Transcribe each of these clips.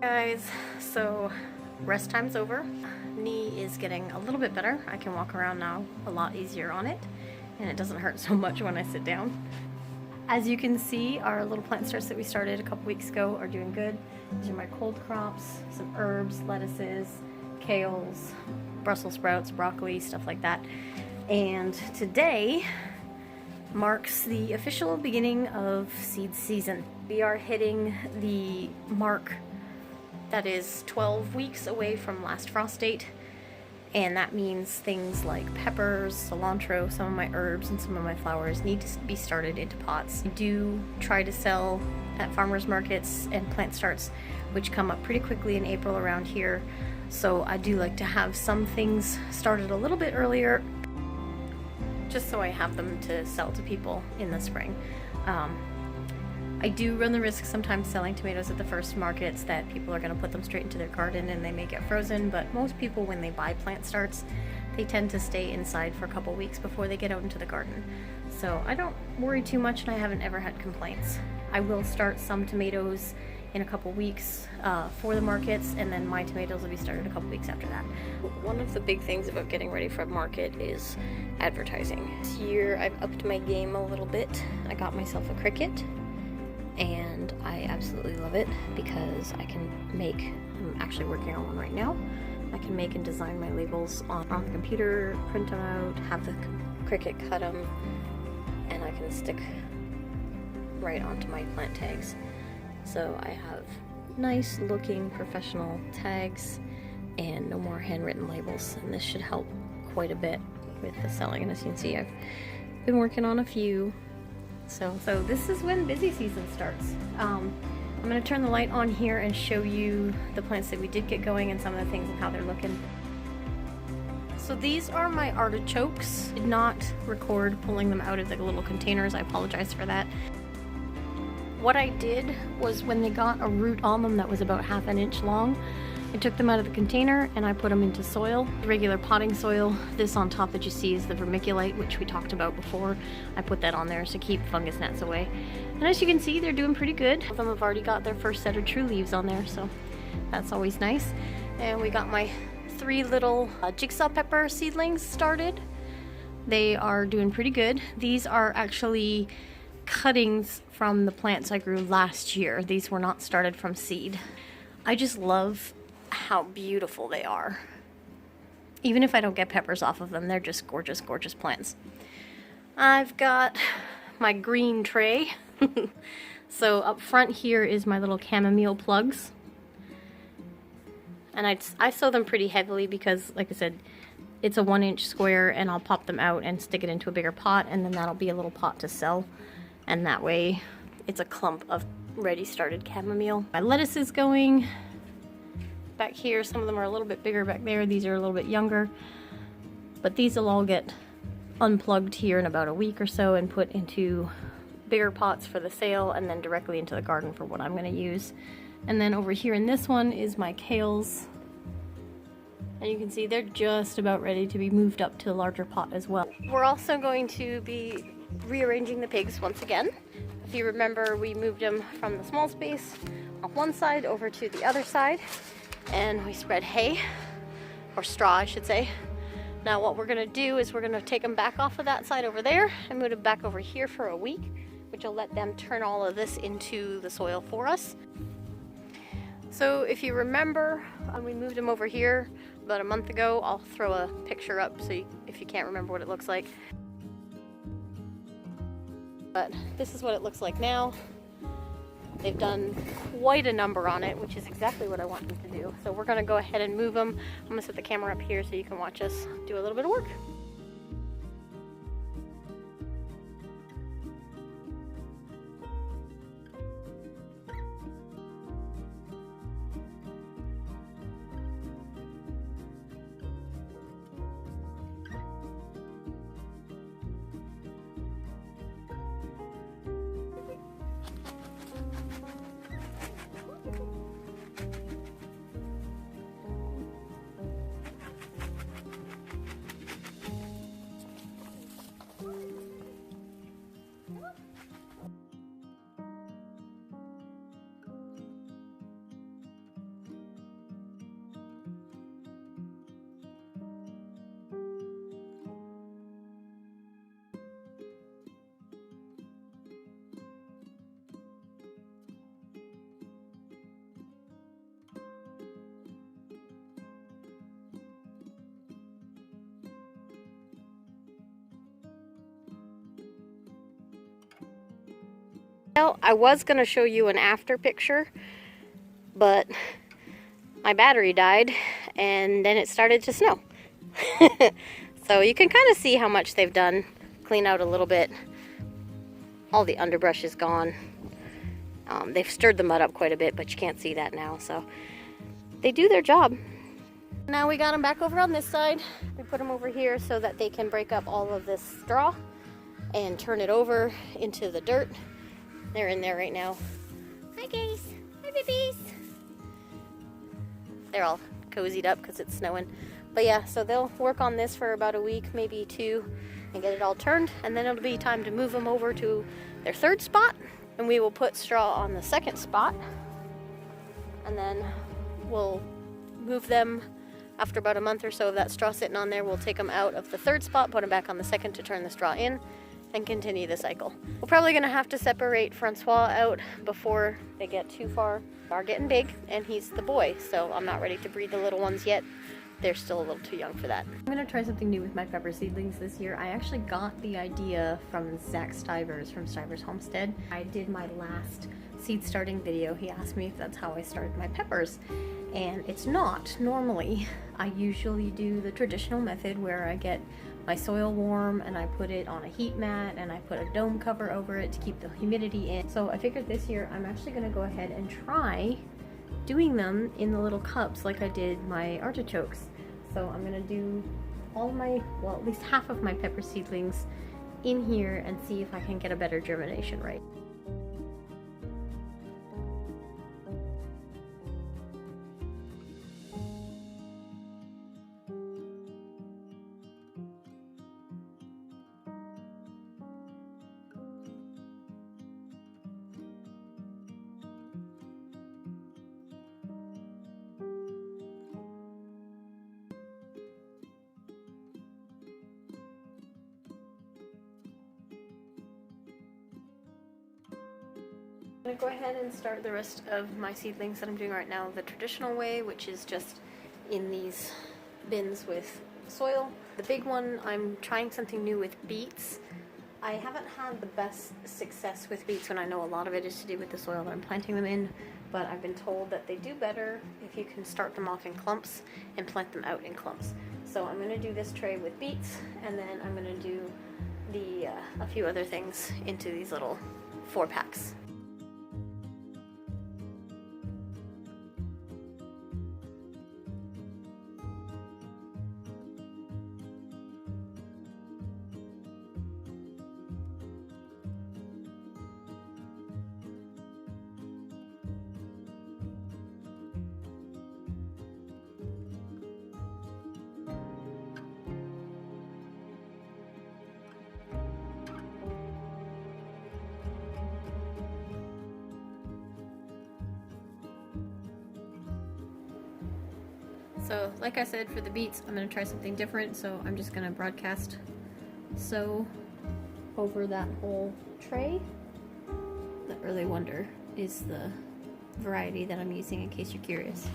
Guys, so rest time's over. Knee is getting a little bit better. I can walk around now a lot easier on it, and it doesn't hurt so much when I sit down. As you can see, our little plant starts that we started a couple weeks ago are doing good. These are my cold crops, some herbs, lettuces, kales, Brussels sprouts, broccoli, stuff like that. And today marks the official beginning of seed season. We are hitting the mark that is 12 weeks away from last frost date, and that means things like peppers, cilantro, some of my herbs, and some of my flowers need to be started into pots. I do try to sell at farmers markets and plant starts, which come up pretty quickly in April around here, so I do like to have some things started a little bit earlier, just so I have them to sell to people in the spring. I do run the risk sometimes selling tomatoes at the first markets that people are going to put them straight into their garden and they may get frozen, but most people, when they buy plant starts, they tend to stay inside for a couple weeks before they get out into the garden. So I don't worry too much, and I haven't ever had complaints. I will start some tomatoes in a couple weeks for the markets, and then my tomatoes will be started a couple weeks after that. One of the big things about getting ready for a market is advertising. This year I've upped my game a little bit. I got myself a Cricut, and I absolutely love it because I can make, I'm actually working on one right now, I can make and design my labels on the computer, print them out, have the Cricut cut them, and I can stick right onto my plant tags. So I have nice looking professional tags and no more handwritten labels, and this should help quite a bit with the selling. And as you can see, I've been working on a few. So this is when busy season starts. I'm going to turn the light on here and show you the plants that we did get going and some of the things and how they're looking. So these are my artichokes. Did not record pulling them out of the little containers. I apologize for that. What I did was, when they got a root on them that was about ½ an inch long, I took them out of the container and I put them into soil, regular potting soil. This on top that you see is the vermiculite, which we talked about before. I put that on there to keep fungus gnats away. And as you can see, they're doing pretty good. Some of them have already got their first set of true leaves on there, so that's always nice. And we got my 3 little jigsaw pepper seedlings started. They are doing pretty good. These are actually cuttings from the plants I grew last year. These were not started from seed. I just love how beautiful they are. Even if I don't get peppers off of them, they're just gorgeous, gorgeous plants. I've got my green tray. So up front here is my little chamomile plugs. And I sew them pretty heavily because, like I said, it's a 1-inch square, and I'll pop them out and stick it into a bigger pot, and then that'll be a little pot to sell. And that way it's a clump of ready started chamomile. My lettuce is going back here. Some of them are a little bit bigger back there. These are a little bit younger. But these will all get unplugged here in about a week or so and put into bigger pots for the sale, and then directly into the garden for what I'm going to use. And then over here in this one is my kales. And you can see they're just about ready to be moved up to a larger pot as well. We're also going to be rearranging the pigs once again. If you remember, we moved them from the small space on one side over to the other side, and we spread hay, or straw I should say. Now what we're going to do is we're going to take them back off of that side over there and move them back over here for a week, which will let them turn all of this into the soil for us. So if you remember, we moved them over here about a month ago. I'll throw a picture up so if you can't remember what it looks like. But this is what it looks like now. They've done quite a number on it, which is exactly what I want them to do. So we're going to go ahead and move them. I'm going to set the camera up here so you can watch us do a little bit of work. Well, I was going to show you an after picture, but my battery died and then it started to snow. So you can kind of see how much they've done. Clean out a little bit. All the underbrush is gone. They've stirred the mud up quite a bit, but you can't see that now, so they do their job. Now we got them back over on this side. We put them over here so that they can break up all of this straw and turn it over into the dirt. They're in there right now. Hi guys, hi babies. They're all cozied up because it's snowing. But yeah, so they'll work on this for about a week, maybe 2, and get it all turned, and then it'll be time to move them over to their 3rd spot, and we will put straw on the 2nd spot, and then we'll move them after about a month or so of that straw sitting on there. We'll take them out of the 3rd spot, put them back on the 2nd to turn the straw in, and continue the cycle. We're probably gonna have to separate Francois out before they get too far. They're getting big, and he's the boy, so I'm not ready to breed the little ones yet. They're still a little too young for that. I'm gonna try something new with my pepper seedlings this year. I actually got the idea from Zach Stivers from Stivers Homestead. I did my last seed starting video. He asked me if that's how I started my peppers, and it's not. Normally, I usually do the traditional method where I get my soil warm and I put it on a heat mat and I put a dome cover over it to keep the humidity in. So I figured this year I'm actually gonna go ahead and try doing them in the little cups like I did my artichokes. So I'm gonna do all my, well, at least half of my pepper seedlings in here and see if I can get a better germination rate. I'm going to go ahead and start the rest of my seedlings that I'm doing right now the traditional way, which is just in these bins with soil. The big one, I'm trying something new with beets. I haven't had the best success with beets when I know a lot of it is to do with the soil that I'm planting them in, but I've been told that they do better if you can start them off in clumps and plant them out in clumps. So I'm going to do this tray with beets, and then I'm going to do a few other things into these little 4-packs. So like I said, for the beets, I'm going to try something different. So I'm just going to broadcast sow over that whole tray. The Early Wonder is the variety that I'm using, in case you're curious.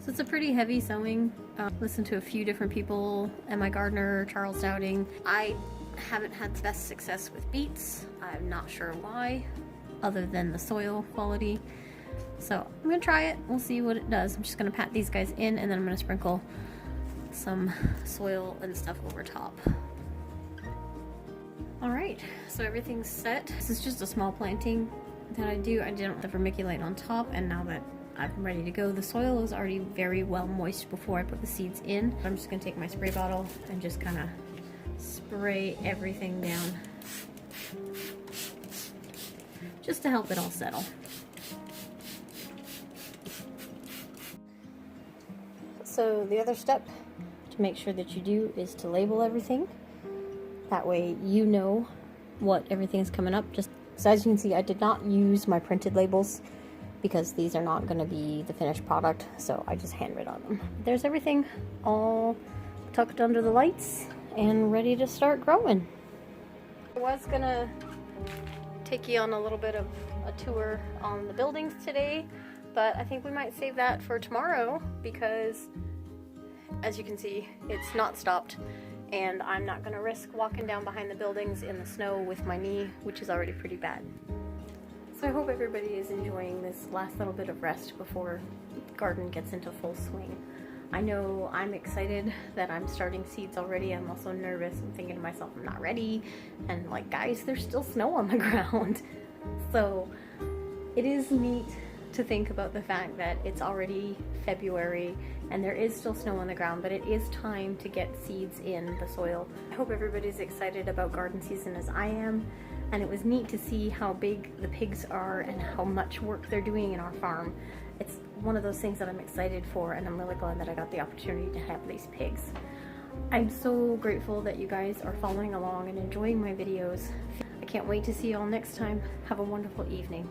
So it's a pretty heavy sowing. Listened to a few different people, Emma Gardner, Charles Dowding. I haven't had the best success with beets. I'm not sure why, other than the soil quality. So I'm gonna try it, we'll see what it does. I'm just gonna pat these guys in, and then I'm gonna sprinkle some soil and stuff over top. Alright, so everything's set. This is just a small planting that I do. I didn't have vermiculite on top, and now that I'm ready to go, the soil is already very well moist before I put the seeds in. I'm just gonna take my spray bottle and just kind of spray everything down, just to help it all settle. So the other step to make sure that you do is to label everything. That way you know what everything is coming up. Just so as you can see, I did not use my printed labels because these are not going to be the finished product, so I just handwrote on them. There's everything all tucked under the lights and ready to start growing. I was gonna take you on a little bit of a tour on the buildings today, but I think we might save that for tomorrow because, as you can see, it's not stopped and I'm not gonna risk walking down behind the buildings in the snow with my knee, which is already pretty bad. So I hope everybody is enjoying this last little bit of rest before the garden gets into full swing. I know I'm excited that I'm starting seeds already. I'm also nervous. I'm thinking to myself, I'm not ready. And like, guys, there's still snow on the ground. So it is neat to think about the fact that it's already February and there is still snow on the ground, but it is time to get seeds in the soil. I hope everybody's excited about garden season as I am. And it was neat to see how big the pigs are and how much work they're doing in our farm. It's one of those things that I'm excited for, and I'm really glad that I got the opportunity to have these pigs. I'm so grateful that you guys are following along and enjoying my videos. I can't wait to see you all next time. Have a wonderful evening.